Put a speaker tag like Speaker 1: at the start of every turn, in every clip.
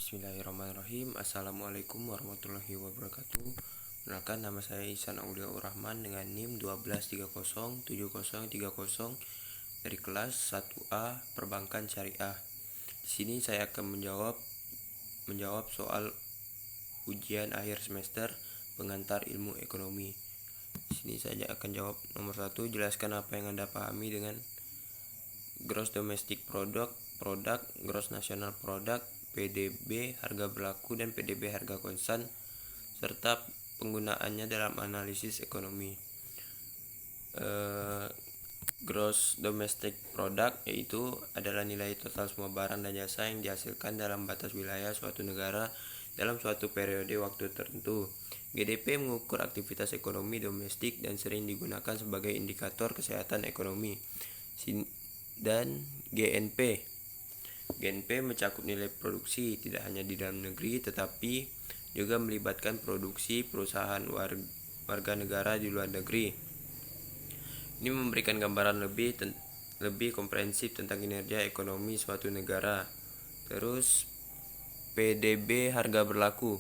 Speaker 1: Bismillahirrahmanirrahim. Assalamualaikum warahmatullahi wabarakatuh. Perkenalkan, nama saya Ihsan Auliaur Rahman dengan NIM 12307030 dari kelas 1A Perbankan Syariah. Di sini saya akan menjawab soal ujian akhir semester pengantar ilmu ekonomi. Di sini saya akan jawab nomor 1, jelaskan apa yang Anda pahami dengan Gross Domestic Product, Gross National Product, PDB, harga berlaku, dan PDB harga konstan, serta penggunaannya dalam analisis ekonomi. Gross Domestic Product yaitu adalah nilai total semua barang dan jasa yang dihasilkan dalam batas wilayah suatu negara dalam suatu periode waktu tertentu. GDP mengukur aktivitas ekonomi domestik dan sering digunakan sebagai indikator kesehatan ekonomi. Dan GNP mencakup nilai produksi tidak hanya di dalam negeri tetapi juga melibatkan produksi perusahaan warga negara di luar negeri. Ini memberikan gambaran lebih komprehensif tentang kinerja ekonomi suatu negara. Terus PDB harga berlaku.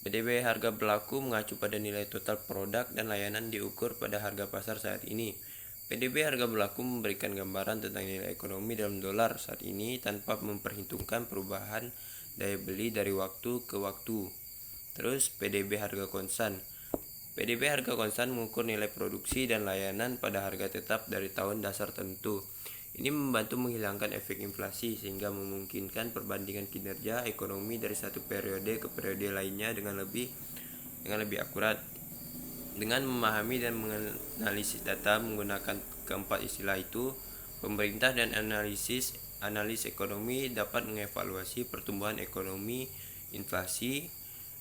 Speaker 1: PDB harga berlaku mengacu pada nilai total produk dan layanan diukur pada harga pasar saat ini. PDB harga berlaku memberikan gambaran tentang nilai ekonomi dalam dolar saat ini tanpa memperhitungkan perubahan daya beli dari waktu ke waktu. Terus PDB harga konstan. PDB harga konstan mengukur nilai produksi dan layanan pada harga tetap dari tahun dasar tertentu. Ini membantu menghilangkan efek inflasi sehingga memungkinkan perbandingan kinerja ekonomi dari satu periode ke periode lainnya dengan lebih akurat. Dengan memahami dan menganalisis data menggunakan keempat istilah itu, pemerintah dan analis ekonomi dapat mengevaluasi pertumbuhan ekonomi, inflasi,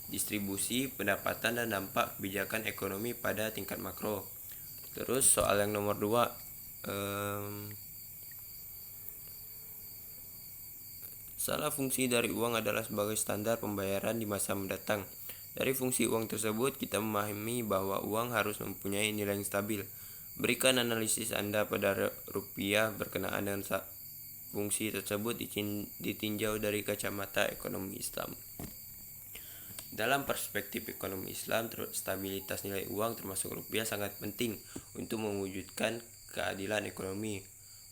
Speaker 1: distribusi, pendapatan, dan dampak kebijakan ekonomi pada tingkat makro. Terus soal yang nomor 2, salah fungsi dari uang adalah sebagai standar pembayaran di masa mendatang. Dari fungsi uang tersebut, kita memahami bahwa uang harus mempunyai nilai yang stabil. Berikan analisis Anda pada rupiah berkenaan dengan fungsi tersebut ditinjau dari kacamata ekonomi Islam. Dalam perspektif ekonomi Islam, stabilitas nilai uang termasuk rupiah sangat penting untuk mewujudkan keadilan ekonomi.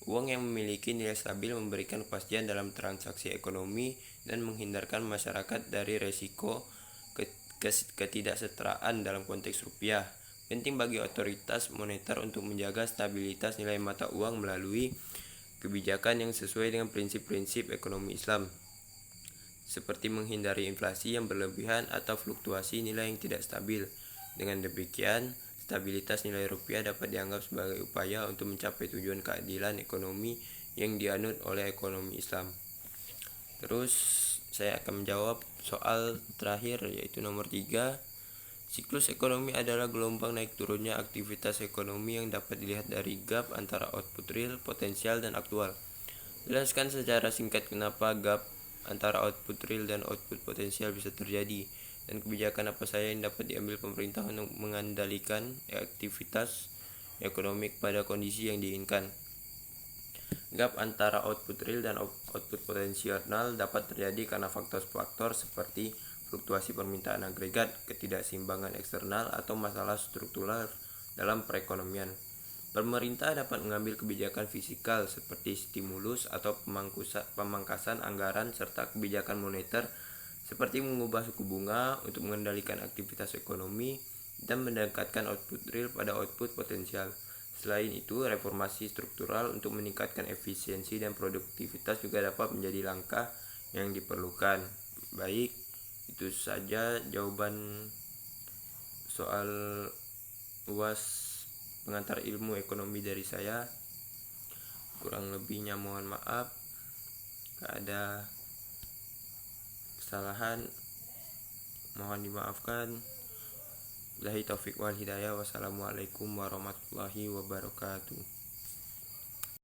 Speaker 1: Uang yang memiliki nilai stabil memberikan kepastian dalam transaksi ekonomi dan menghindarkan masyarakat dari resiko ketidaksetaraan dalam konteks rupiah. Penting bagi otoritas moneter untuk menjaga stabilitas nilai mata uang melalui kebijakan yang sesuai dengan prinsip-prinsip ekonomi Islam, seperti menghindari inflasi yang berlebihan atau fluktuasi nilai yang tidak stabil. Dengan demikian, stabilitas nilai rupiah dapat dianggap sebagai upaya untuk mencapai tujuan keadilan ekonomi yang dianut oleh ekonomi Islam. Terus saya akan menjawab soal terakhir yaitu nomor 3. Siklus ekonomi adalah gelombang naik turunnya aktivitas ekonomi yang dapat dilihat dari gap antara output real, potensial, dan aktual. Jelaskan secara singkat kenapa gap antara output real dan output potensial bisa terjadi, dan kebijakan apa saja yang dapat diambil pemerintah untuk mengendalikan aktivitas ekonomi pada kondisi yang diinginkan. Gap antara output real dan output potensial dapat terjadi karena faktor-faktor seperti fluktuasi permintaan agregat, ketidakseimbangan eksternal, atau masalah struktural dalam perekonomian. Pemerintah dapat mengambil kebijakan fiskal seperti stimulus atau pemangkasan anggaran serta kebijakan moneter seperti mengubah suku bunga untuk mengendalikan aktivitas ekonomi dan mendekatkan output real pada output potensial. Selain itu, reformasi struktural untuk meningkatkan efisiensi dan produktivitas juga dapat menjadi langkah yang diperlukan. Baik, itu saja jawaban soal UAS pengantar ilmu ekonomi dari saya. Kurang lebihnya mohon maaf. Jika ada kesalahan mohon dimaafkan. Billahi taufiq wal hidayah. Wassalamualaikum warahmatullahi wabarakatuh.